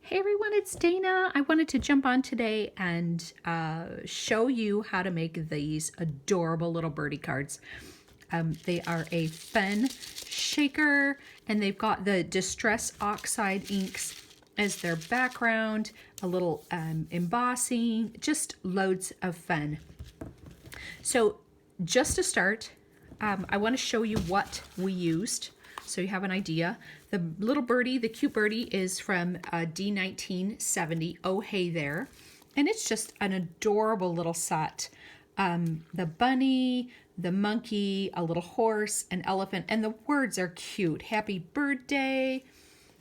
Hey everyone, it's Dana. I wanted to jump on today and show you how to make these adorable little birdie cards. They are a pen shaker and they've got the Distress Oxide inks as their background, a little embossing, just loads of fun. So just to start, I want to show you what we used so you have an idea. The little birdie, the cute birdie, is from D1970. Oh, hey there. And it's just an adorable little set. The bunny, the monkey, a little horse, an elephant, and the words are cute. Happy birthday,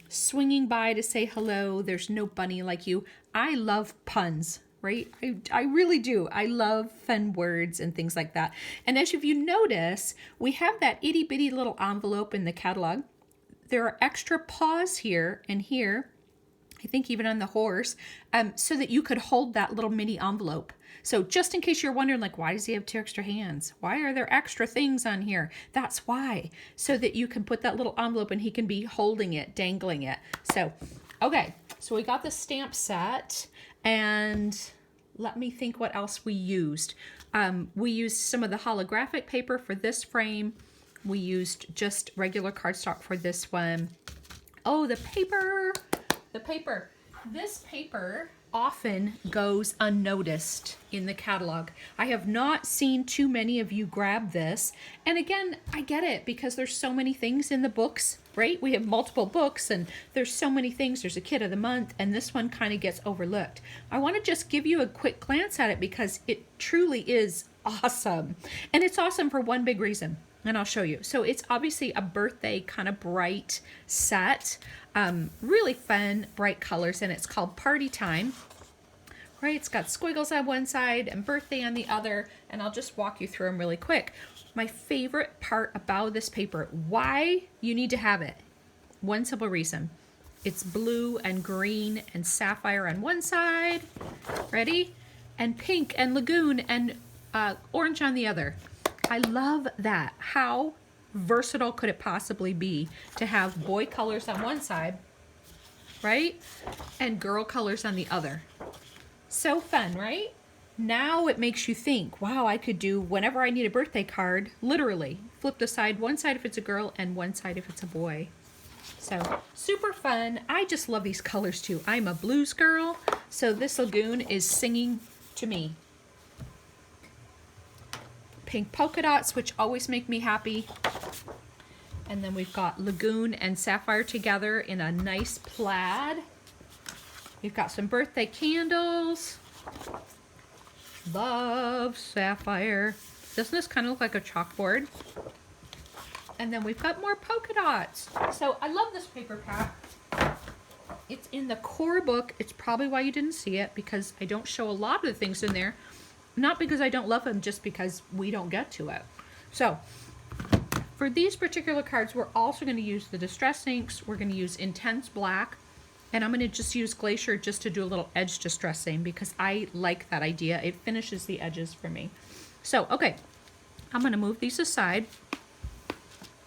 swinging by to say hello. There's no bunny like you. I love puns. Right? I really do. I love fun words and things like that. And as you notice, we have that itty bitty little envelope in the catalog. There are extra paws here and here, I think even on the horse, so that you could hold that little mini envelope. So just in case you're wondering, like, why does he have two extra hands? Why are there extra things on here? That's why. So that you can put that little envelope and he can be holding it, dangling it. So, okay. So we got the stamp set, and let me think what else we used. We used some of the holographic paper for this frame. We used just regular cardstock for this one. Oh, the paper. This paper often goes unnoticed in the catalog. I have not seen too many of you grab this. And again, I get it because there's so many things in the books, right? We have multiple books and there's so many things. There's a kid of the month and this one kind of gets overlooked. I want to just give you a quick glance at it because it truly is awesome. And it's awesome for one big reason. And I'll show you. So it's obviously a birthday kind of bright set. Really fun, bright colors, and it's called Party Time. Right? It's got squiggles on one side and birthday on the other, and I'll just walk you through them really quick. My favorite part about this paper, why you need to have it. One simple reason. It's blue and green and sapphire on one side. Ready? And pink and lagoon and orange on the other. I love that. How versatile could it possibly be to have boy colors on one side, right? And girl colors on the other. So fun, right? Now it makes you think, wow, I could do whenever I need a birthday card, literally flip the side, one side if it's a girl and one side if it's a boy. So super fun. I just love these colors too. I'm a blues girl, so this lagoon is singing to me. Pink polka dots, which always make me happy. And then we've got lagoon and sapphire together in a nice plaid. We've got some birthday candles. Love sapphire. Doesn't this kind of look like a chalkboard? And then we've got more polka dots. So I love this paper pack. It's in the core book. It's probably why you didn't see it, because I don't show a lot of the things in there. Not because I don't love them, just because we don't get to it. So for these particular cards, we're also going to use the Distress inks. We're going to use Intense Black. And I'm going to just use Glacier just to do a little edge distressing because I like that idea. It finishes the edges for me. So, okay. I'm going to move these aside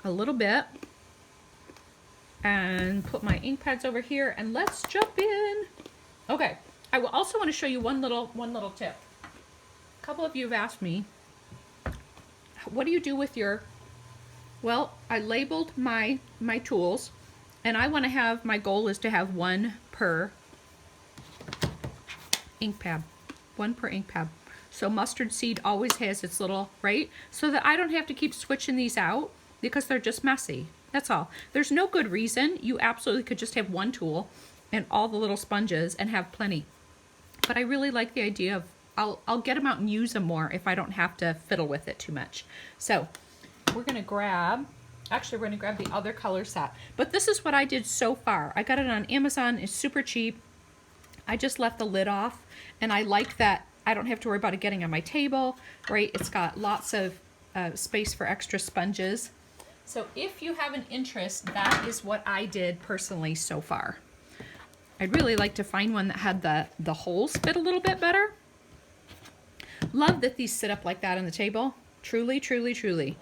a little bit and put my ink pads over here, and let's jump in. Okay. I will also want to show you one little tip. A couple of you have asked me, what do you do with your, well, I labeled my tools, and I want to have, my goal is to have one per ink pad. One per ink pad. So mustard seed always has its little, right? So that I don't have to keep switching these out because they're just messy. That's all. There's no good reason. You absolutely could just have one tool and all the little sponges and have plenty. But I really like the idea of I'll get them out and use them more if I don't have to fiddle with it too much. So we're going to grab, actually we're going to grab the other color set. But this is what I did so far. I got it on Amazon. It's super cheap. I just left the lid off, and I like that I don't have to worry about it getting on my table, right? It's got lots of space for extra sponges. So if you have an interest, that is what I did personally so far. I'd really like to find one that had the holes fit a little bit better. Love that these sit up like that on the table. Truly, truly, truly.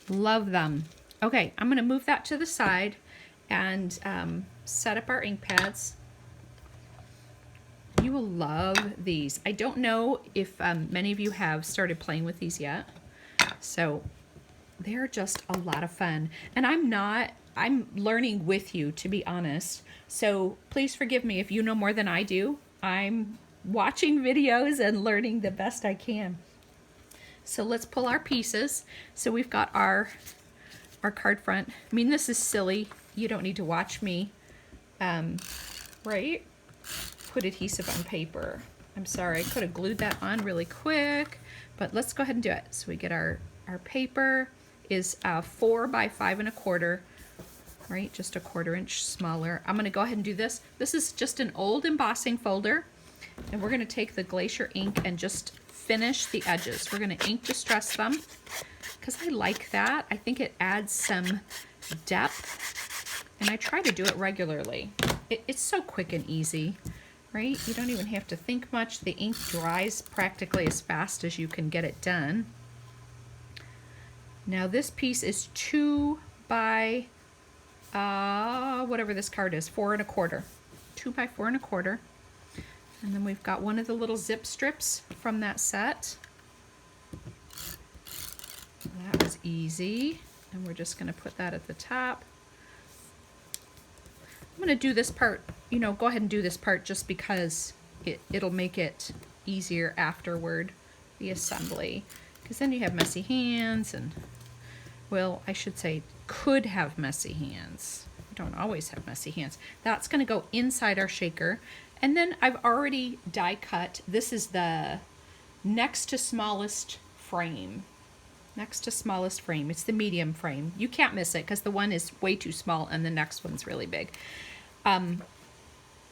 Love them. Okay, I'm going to move that to the side and set up our ink pads. You will love these. I don't know if many of you have started playing with these yet. So they're just a lot of fun. And I'm learning with you, to be honest. So please forgive me if you know more than I do. I'm watching videos and learning the best I can. So let's pull our pieces. So we've got our card front. I mean, this is silly. You don't need to watch me, right? Put adhesive on paper. I'm sorry, I could have glued that on really quick, but let's go ahead and do it. So we get our paper is 4 by 5 1/4, right? Just a 1/4 inch smaller. I'm gonna go ahead and do this. This is just an old embossing folder, and we're gonna take the Glacier ink and just finish the edges. We're gonna ink distress them because I like that. I think it adds some depth, and I try to do it regularly. It's so quick and easy, right? You don't even have to think much. The ink dries practically as fast as you can get it done. Now this piece is 2 by whatever this card is, 4 1/4. 2 by 4 1/4. And then we've got one of the little zip strips from that set. That was easy. And we're just going to put that at the top. I'm going to do this part, you know, go ahead and do this part just because it'll make it easier afterward, the assembly. Because then you have messy hands and, well, I should say could have messy hands. You don't always have messy hands. That's going to go inside our shaker. And then I've already die cut. This is the next to smallest frame. Next to smallest frame. It's the medium frame. You can't miss it because the one is way too small and the next one's really big.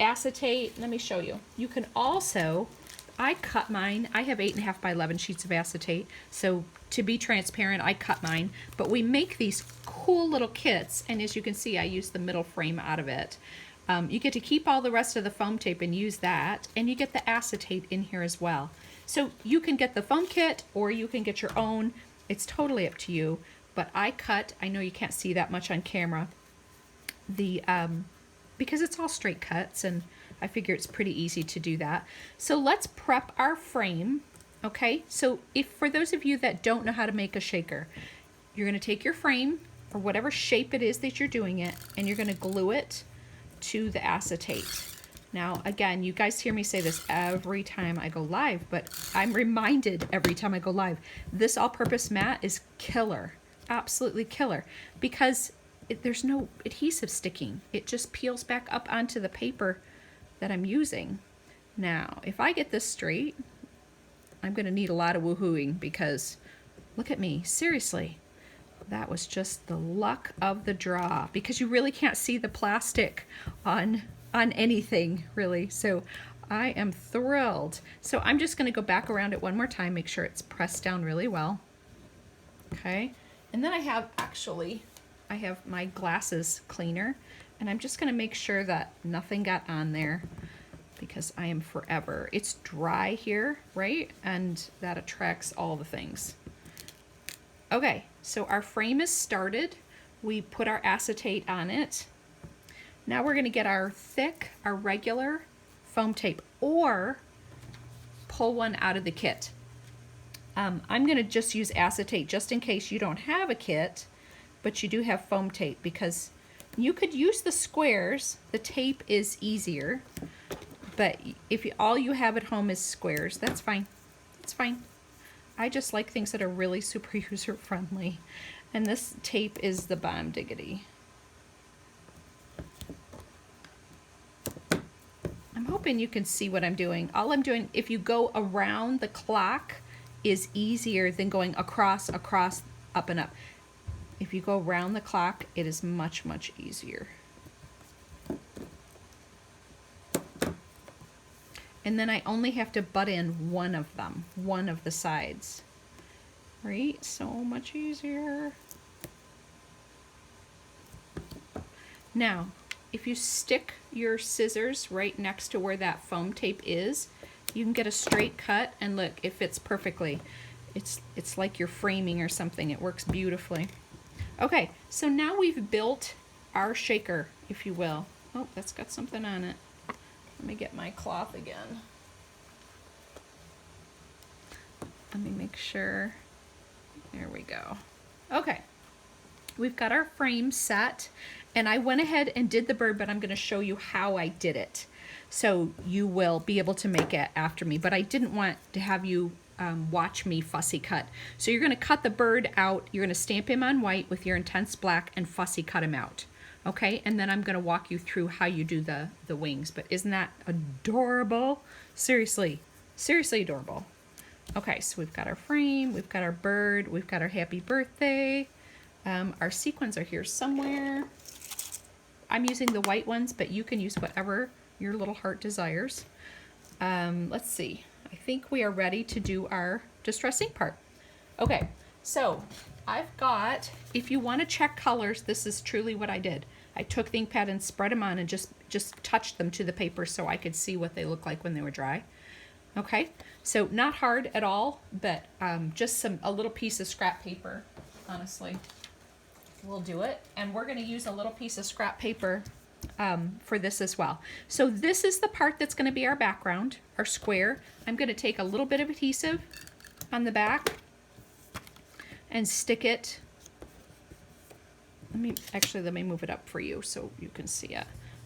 Acetate, let me show you. You can also, I cut mine. I have 8.5 by 11 sheets of acetate. So to be transparent, I cut mine. But we make these cool little kits. And as you can see, I use the middle frame out of it. You get to keep all the rest of the foam tape and use that, and you get the acetate in here as well. So you can get the foam kit or you can get your own. It's totally up to you, but I know you can't see that much on camera, because it's all straight cuts, and I figure it's pretty easy to do that. So let's prep our frame, okay? So for those of you that don't know how to make a shaker, you're gonna take your frame, or whatever shape it is that you're doing it, and you're gonna glue it to the acetate. Now, again, you guys hear me say this every time I go live, but I'm reminded every time I go live, this all-purpose mat is killer, absolutely killer, because there's no adhesive sticking. It just peels back up onto the paper that I'm using. Now, if I get this straight, I'm gonna need a lot of woohooing because look at me, seriously. That was just the luck of the draw because you really can't see the plastic on anything really. So I am thrilled. So I'm just going to go back around it one more time, make sure it's pressed down really well. Okay. And then I have my glasses cleaner, and I'm just going to make sure that nothing got on there because I am forever. It's dry here, right? And that attracts all the things. Okay, so our frame is started. We put our acetate on it. Now we're going to get our regular foam tape, or pull one out of the kit. I'm going to just use acetate just in case you don't have a kit, but you do have foam tape, because you could use the squares. The tape is easier, but if all you have at home is squares, that's fine. It's fine. I just like things that are really super user friendly, and this tape is the bomb diggity. I'm hoping you can see what I'm doing. All I'm doing, if you go around the clock, is easier than going across, up and up. If you go around the clock, it is much, much easier. And then I only have to butt in one of them, one of the sides. Right? So much easier. Now, if you stick your scissors right next to where that foam tape is, you can get a straight cut, and look, it fits perfectly. It's like you're framing or something. It works beautifully. Okay, so now we've built our shaker, if you will. Oh, that's got something on it. Let me get my cloth again. Let me make sure. There we go. Okay. We've got our frame set, and I went ahead and did the bird, but I'm going to show you how I did it. So you will be able to make it after me, but I didn't want to have you watch me fussy cut. So you're going to cut the bird out. You're going to stamp him on white with your intense black and fussy cut him out. Okay, and then I'm going to walk you through how you do the wings. But isn't that adorable? Seriously, seriously adorable. Okay, so we've got our frame, we've got our bird, we've got our happy birthday. Our sequins are here somewhere. I'm using the white ones, but you can use whatever your little heart desires. Let's see. I think we are ready to do our distress ink part. Okay, so I've got, if you want to check colors, this is truly what I did. I took the ink pad and spread them on and just touched them to the paper so I could see what they look like when they were dry. Okay, so not hard at all, but just a little piece of scrap paper, honestly, will do it. And we're going to use a little piece of scrap paper for this as well. So this is the part that's going to be our background, our square. I'm going to take a little bit of adhesive on the back and stick it. Let me move it up for you so you can see it.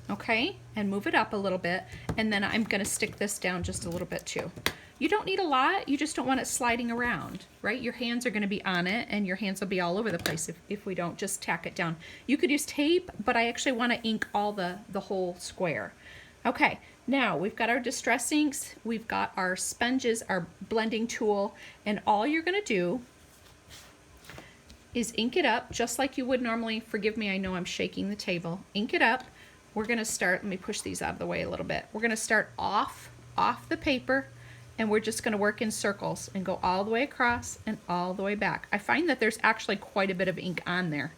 Okay, and move it up a little bit, and then I'm going to stick this down just a little bit too. You don't need a lot, you just don't want it sliding around, right? Your hands are going to be on it, and your hands will be all over the place if we don't just tack it down. You could use tape, but I actually want to ink all the whole square. Okay, now we've got our distress inks, we've got our sponges, our blending tool, and all you're going to do is ink it up just like you would normally. Forgive me, I know I'm shaking the table. Ink it up. We're going to start, let me push these out of the way a little bit. We're going to start off the paper, and we're just going to work in circles and go all the way across and all the way back. I find that there's actually quite a bit of ink on there.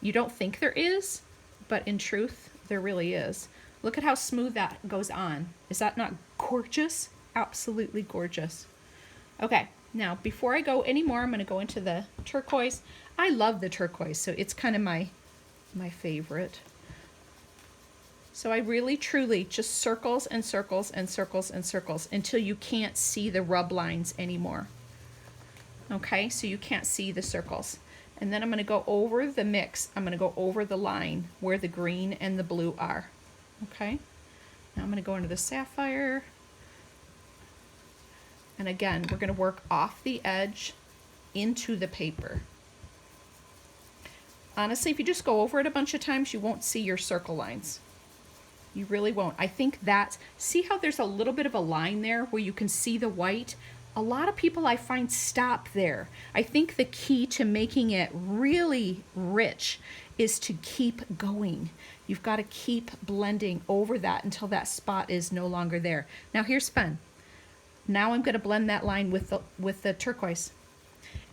You don't think there is, but in truth, there really is. Look at how smooth that goes on. Is that not gorgeous? Absolutely gorgeous. Okay, now before I go anymore, I'm going to go into the turquoise. I love the turquoise, so it's kind of my favorite. So I really, truly just circles and circles and circles and circles until you can't see the rub lines anymore. Okay, so you can't see the circles. And then I'm going to go over the mix. I'm going to go over the line where the green and the blue are. Okay, now I'm going to go into the sapphire. And again, we're going to work off the edge into the paper. Honestly, if you just go over it a bunch of times, you won't see your circle lines. You really won't. I think that's, see how there's a little bit of a line there where you can see the white? A lot of people I find stop there. I think the key to making it really rich is to keep going. You've got to keep blending over that until that spot is no longer there. Now here's fun. Now I'm going to blend that line with the turquoise.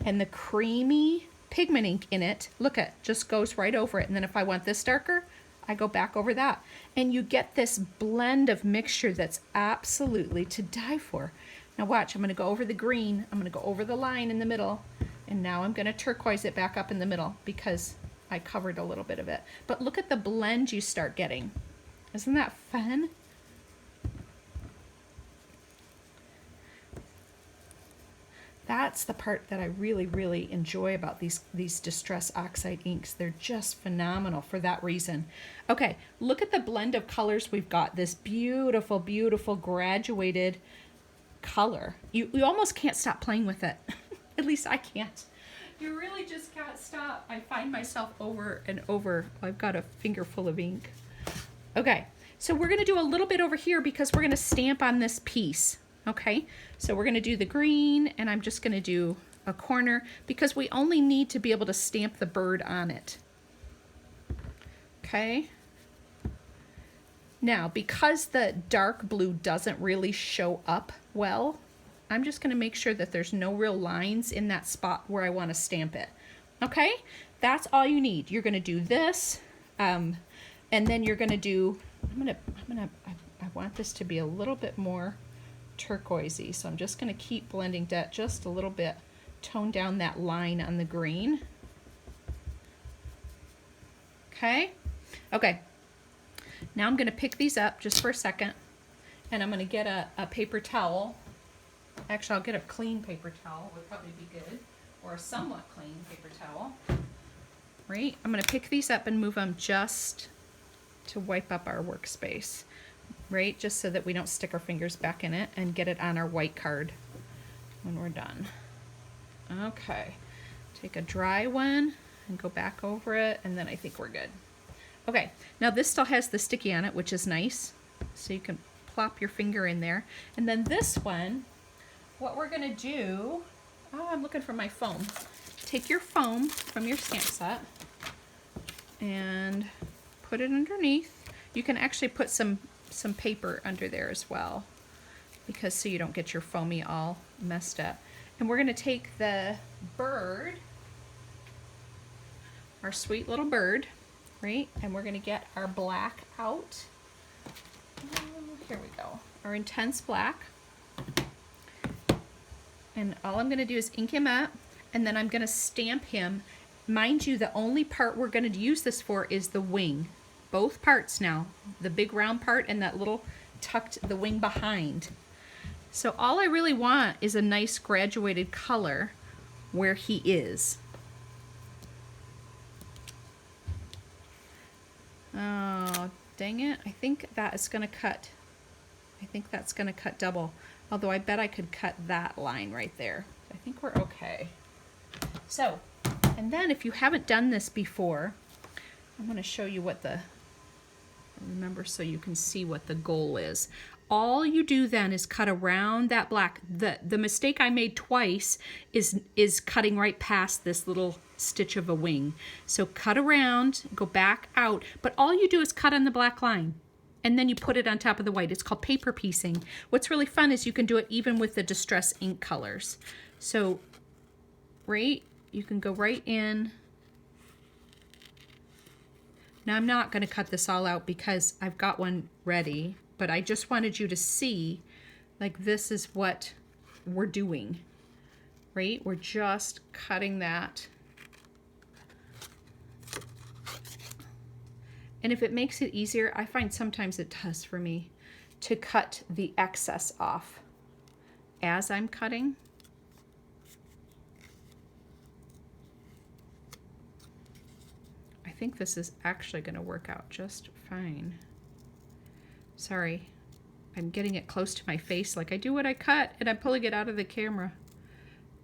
And the creamy pigment ink in it, look at, just goes right over it. And then if I want this darker, I go back over that. And you get this blend of mixture that's absolutely to die for. Now watch, I'm going to go over the green, I'm going to go over the line in the middle, and now I'm going to turquoise it back up in the middle because I covered a little bit of it. But look at the blend you start getting. Isn't that fun? That's the part that I really, really enjoy about these Distress Oxide inks. They're just phenomenal for that reason. Okay, look at the blend of colors we've got. This beautiful, beautiful graduated color. You almost can't stop playing with it. At least I can't. You really just can't stop. I find myself over and over. I've got a finger full of ink. Okay, so we're going to do a little bit over here because we're going to stamp on this piece. Okay, so we're going to do the green, and I'm just going to do a corner because we only need to be able to stamp the bird on it. Okay. Now, because the dark blue doesn't really show up well, I'm just going to make sure that there's no real lines in that spot where I want to stamp it. Okay, that's all you need. You're going to do this, and then you're going to do, I want this to be a little bit more turquoisey, so I'm just going to keep blending that just a little bit, tone down that line on the green. Okay, now I'm going to pick these up just for a second. And I'm going to get a paper towel. Actually, I'll get a clean paper towel, would probably be good, or a somewhat clean paper towel. Right? I'm going to pick these up and move them just to wipe up our workspace, right? Just so that we don't stick our fingers back in it, and get it on our white card when we're done. Okay, take a dry one and go back over it, and then I think we're good. Okay, now this still has the sticky on it, which is nice. So you can plop your finger in there. And then this one, what we're gonna do, oh, I'm looking for my foam. Take your foam from your stamp set and put it underneath. You can actually put some paper under there as well, because so you don't get your foamy all messed up. And we're gonna take the bird, our sweet little bird, right? And we're gonna get our black out. Here we go, our intense black. And all I'm gonna do is ink him up, and then I'm gonna stamp him. Mind you, the only part we're gonna use this for is the wing. Both parts now, the big round part and that little tucked, the wing behind. So all I really want is a nice graduated color where he is. Oh, dang it. I think that is gonna cut. I think that's gonna cut double. Although I bet I could cut that line right there. I think we're okay. So, and then if you haven't done this before, I'm gonna show you what remember, so you can see what the goal is. All you do then is cut around that black. The mistake I made twice is cutting right past this little stitch of a wing. So cut around, go back out, but all you do is cut on the black line, and then you put it on top of the white. It's called paper piecing. What's really fun is you can do it even with the Distress ink colors. So, right, you can go right in. Now I'm not going to cut this all out because I've got one ready, but I just wanted you to see, like, this is what we're doing, right? We're just cutting that. And if it makes it easier, I find sometimes it does for me to cut the excess off as I'm cutting. I think this is actually going to work out just fine. Sorry, I'm getting it close to my face like I do what I cut, and I'm pulling it out of the camera.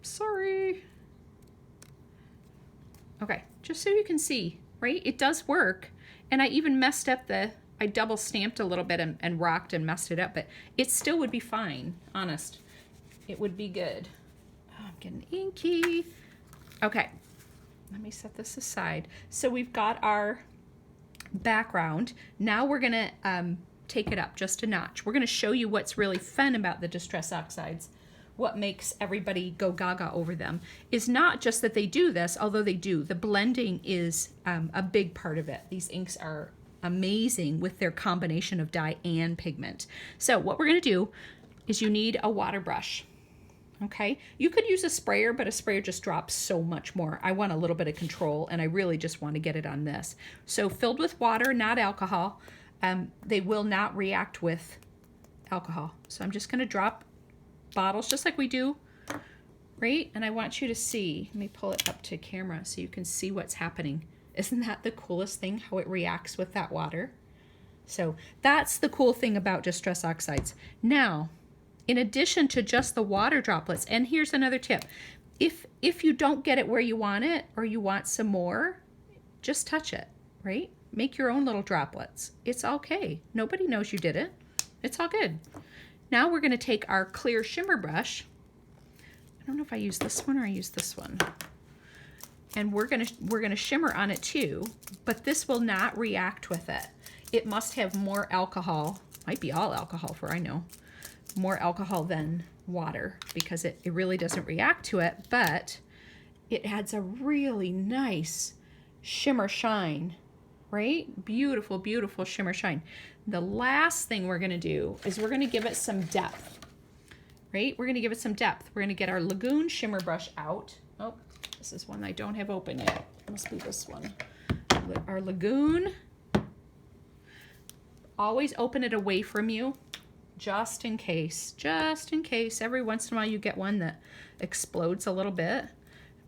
Sorry. Okay, just so you can see, right? It does work. And I even messed up I double stamped a little bit and rocked and messed it up, but it still would be fine, honest. It would be good. Oh, I'm getting inky. Okay, let me set this aside. So we've got our background. Now we're gonna take it up just a notch. We're gonna show you what's really fun about the Distress Oxides. What makes everybody go gaga over them is not just that they do this, although they do. The blending is a big part of it. These inks are amazing with their combination of dye and pigment. So what we're gonna do is you need a water brush, okay? You could use a sprayer, but a sprayer just drops so much more. I want a little bit of control, and I really just want to get it on this. So filled with water, not alcohol. They will not react with alcohol. So I'm just gonna drop bottles just like we do, right? And I want you to see, let me pull it up to camera so you can see what's happening. Isn't that the coolest thing, how it reacts with that water? So that's the cool thing about Distress Oxides. Now, in addition to just the water droplets, and here's another tip. If you don't get it where you want it, or you want some more, just touch it, right? Make your own little droplets. It's okay. Nobody knows you did it. It's all good. Now we're going to take our clear shimmer brush. I don't know if I use this one or I use this one. And we're going to shimmer on it too, but this will not react with it. It must have more alcohol. Might be all alcohol for I know. More alcohol than water, because it really doesn't react to it, but it adds a really nice shimmer shine, right? Beautiful, beautiful shimmer shine. The last thing we're gonna do is we're gonna give it some depth, right? We're gonna give it some depth. We're gonna get our Lagoon shimmer brush out. Oh, this is one I don't have open yet. It must be this one. Our Lagoon. Always open it away from you, just in case. Just in case. Every once in a while you get one that explodes a little bit.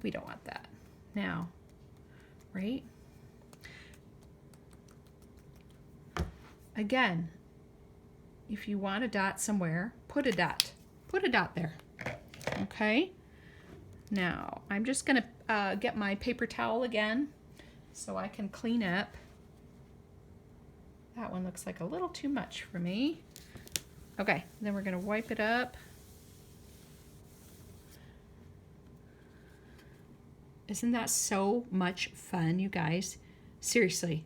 We don't want that. Now, right? Again, if you want a dot somewhere, put a dot. Put a dot there. Okay? Now, I'm just going to get my paper towel again so I can clean up. That one looks like a little too much for me. Okay, then we're going to wipe it up. Isn't that so much fun, you guys? Seriously,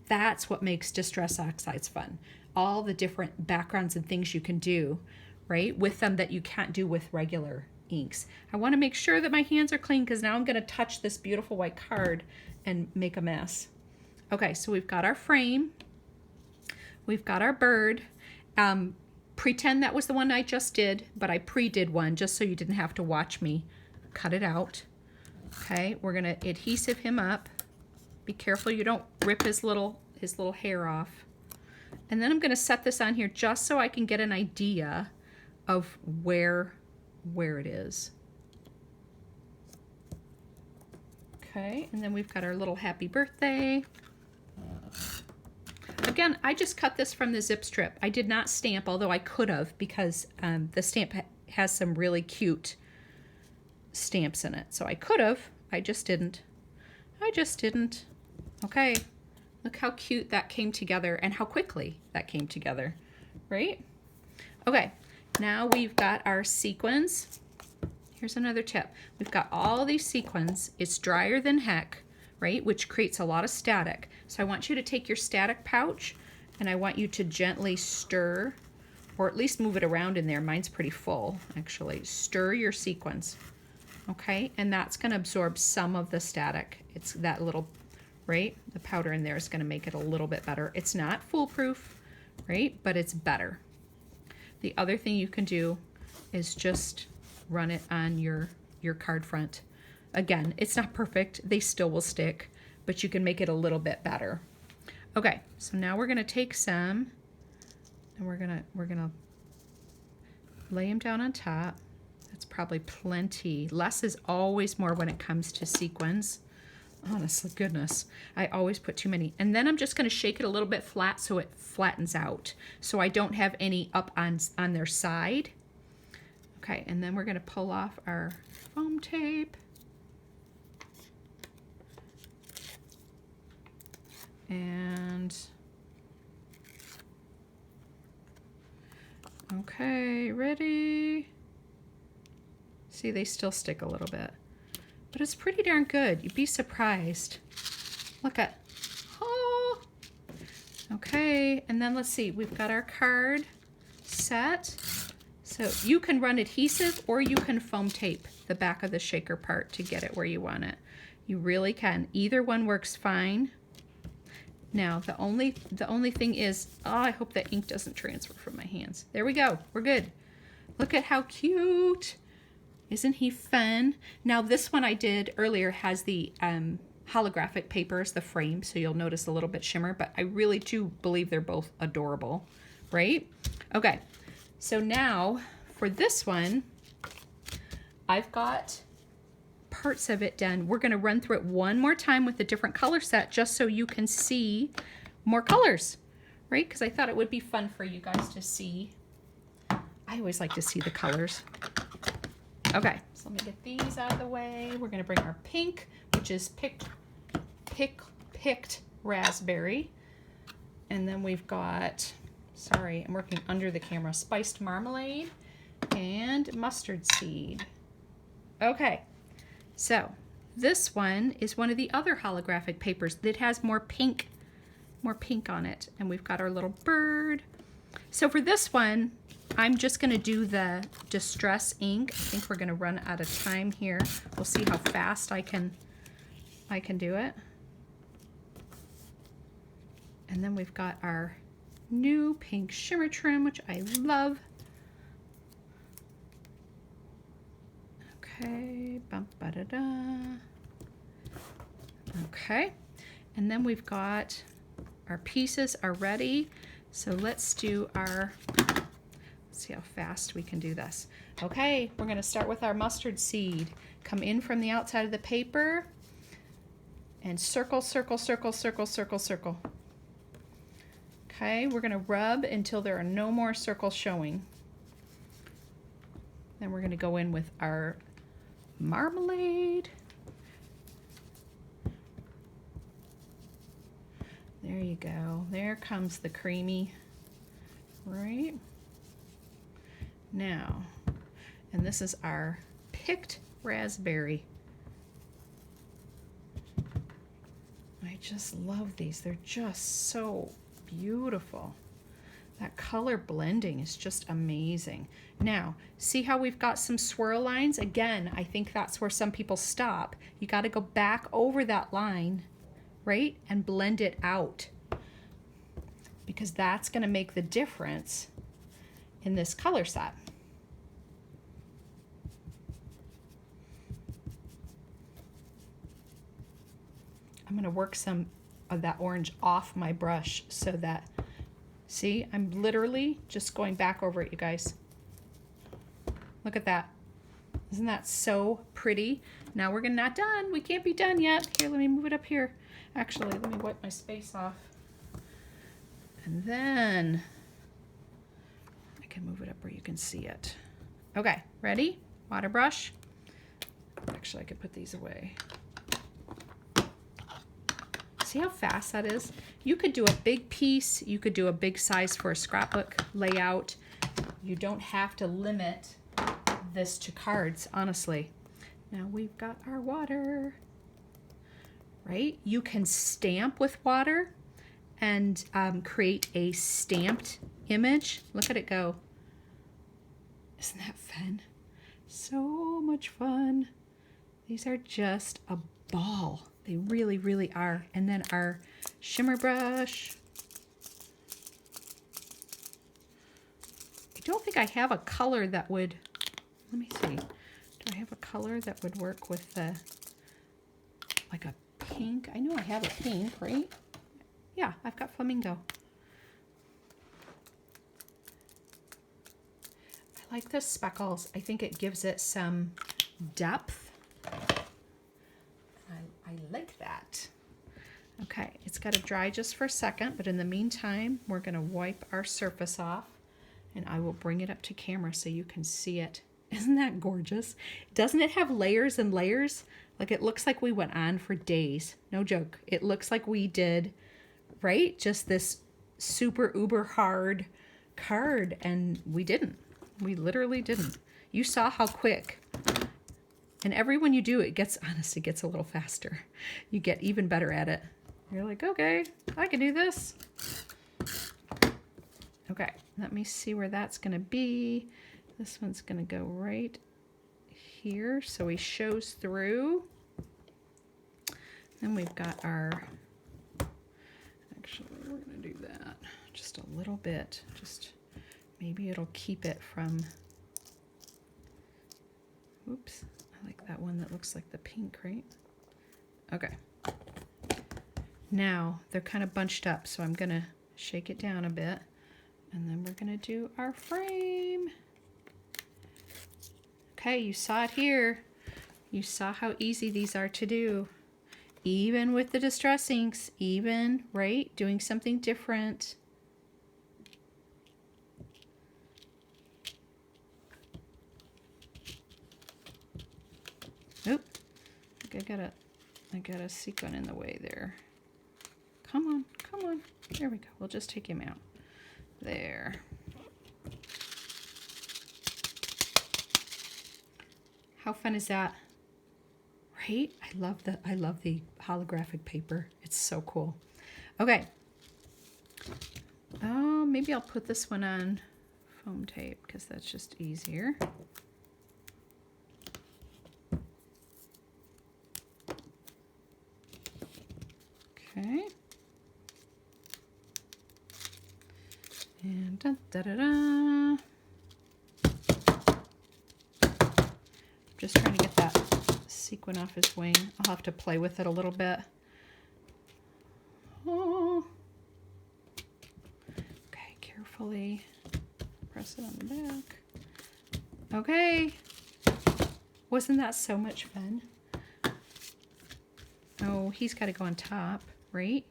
that's what makes Distress Oxides fun. All the different backgrounds and things you can do, right, with them that you can't do with regular inks. I want to make sure that my hands are clean because now I'm going to touch this beautiful white card and make a mess. Okay, so we've got our frame. We've got our bird. Pretend that was the one I just did, but I pre-did one just so you didn't have to watch me cut it out. Okay, we're going to adhesive him up. Be careful you don't rip his little hair off. And then I'm going to set this on here just so I can get an idea of where it is. Okay, and then we've got our little happy birthday. Again, I just cut this from the zip strip. I did not stamp, although I could have because the stamp has some really cute stamps in it. So I could have, I just didn't. Okay, look how cute that came together and how quickly that came together, right? Okay, now we've got our sequins. Here's another tip. We've got all these sequins. It's drier than heck, right? Which creates a lot of static. So I want you to take your static pouch and I want you to gently stir, or at least move it around in there. Mine's pretty full, actually. Stir your sequins, okay? And that's gonna absorb some of the static. It's that little, right? The powder in there is gonna make it a little bit better. It's not foolproof, right? But it's better. The other thing you can do is just run it on your card front. Again, it's not perfect. They still will stick, but you can make it a little bit better. Okay, so now we're gonna take some and we're gonna lay them down on top. That's probably plenty. Less is always more when it comes to sequins. Honestly, goodness, I always put too many. And then I'm just gonna shake it a little bit flat so it flattens out, so I don't have any up on their side. Okay, and then we're gonna pull off our foam tape. And okay, ready? See, they still stick a little bit, but it's pretty darn good. You'd be surprised. Look at, oh, okay. And then let's see, we've got our card set. So you can run adhesive or you can foam tape the back of the shaker part to get it where you want it. You really can. Either one works fine. Now, the only thing is, oh, I hope that ink doesn't transfer from my hands. There we go. We're good. Look at how cute. Isn't he fun? Now, this one I did earlier has the holographic papers, the frame, so you'll notice a little bit shimmer, but I really do believe they're both adorable, right? Okay, so now for this one, I've got parts of it done. We're going to run through it one more time with a different color set just so you can see more colors, right? Because I thought it would be fun for you guys to see. I always like to see the colors. Okay, so let me get these out of the way. We're going to bring our pink, which is picked raspberry. And then we've got, sorry, I'm working under the camera, spiced marmalade and mustard seed. Okay. So this one is one of the other holographic papers that has more pink on it. And we've got our little bird. So for this one, I'm just gonna do the Distress ink. I think we're gonna run out of time here. We'll see how fast I can do it. And then we've got our new pink shimmer trim, which I love. Okay, bum, ba, da, da. Okay, and then we've got our pieces are ready. So let's do our Let's see how fast we can do this. Okay, we're going to start with our mustard seed. Come in from the outside of the paper and circle, circle, circle, circle, circle, circle. Okay, we're going to rub until there are no more circles showing. Then we're going to go in with our marmalade. There you go. There comes the creamy, right? Now, and this is our picked raspberry. I just love these. They're just so beautiful. That color blending is just amazing. Now, see how we've got some swirl lines? Again, I think that's where some people stop. You got to go back over that line, right? And blend it out, because that's going to make the difference in this color set. I'm going to work some of that orange off my brush so that, see, I'm literally just going back over it, you guys. Look at that. Isn't that so pretty? Now we're not done. We can't be done yet. Here, let me move it up here. Actually, let me wipe my space off. And then I can move it up where you can see it. Okay, ready? Water brush. Actually, I could put these away. See how fast that is? You could do a big piece. You could do a big size for a scrapbook layout. You don't have to limit this to cards, honestly. Now we've got our water, right? You can stamp with water and create a stamped image. Look at it go. Isn't that fun? So much fun. These are just a ball. They really, really are. And then our shimmer brush. I don't think I have a color that would, let me see. Do I have a color that would work with the, like a pink? I know I have a pink, right? Yeah, I've got flamingo. I like the speckles. I think it gives it some depth. I like that. Okay, it's got to dry just for a second, but in the meantime, we're going to wipe our surface off, and I will bring it up to camera so you can see it. Isn't that gorgeous? Doesn't it have layers and layers? Like, it looks like we went on for days. No joke. It looks like we did, right? Just this super uber hard card, and we didn't. We literally didn't. You saw how quick. And every when you do, it gets a little faster. You get even better at it. You're like, okay, I can do this. Okay, let me see where that's going to be. This one's going to go right here, so he shows through. Then we've got our, actually, we're going to do that just a little bit. Just maybe it'll keep it from, oops. I like that one that looks like the pink, right? Okay. Now, they're kind of bunched up, so I'm going to shake it down a bit. And then we're going to do our frame. Okay, you saw it here. You saw how easy these are to do. Even with the distress inks, even, right? Doing something different. Oop, I got a sequin in the way there. Come on, come on. There we go. We'll just take him out. There. How fun is that? Right? I love the holographic paper. It's so cool. Okay. Oh, maybe I'll put this one on foam tape because that's just easier. Okay. And da-da-da-da. Just trying to get that sequin off his wing. I'll have to play with it a little bit. Oh. Okay, carefully press it on the back. Okay. Wasn't that so much fun? Oh, he's got to go on top, right?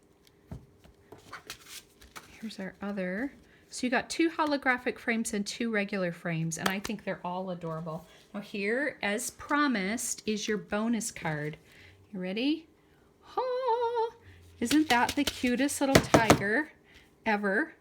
Here's our other. So you got 2 holographic frames and 2 regular frames, and I think they're all adorable. Now here, as promised, is your bonus card. You ready? Oh, isn't that the cutest little tiger ever,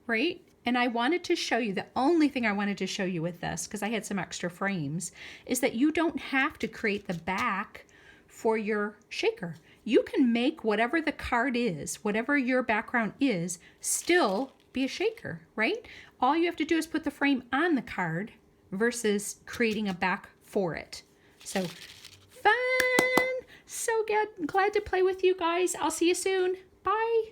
right? And I wanted to show you, the only thing I wanted to show you with this, because I had some extra frames, is that you don't have to create the back for your shaker. You can make whatever the card is, whatever your background is, still be a shaker, right? All you have to do is put the frame on the card versus creating a back for it. So fun! So glad to play with you guys. I'll see you soon. Bye.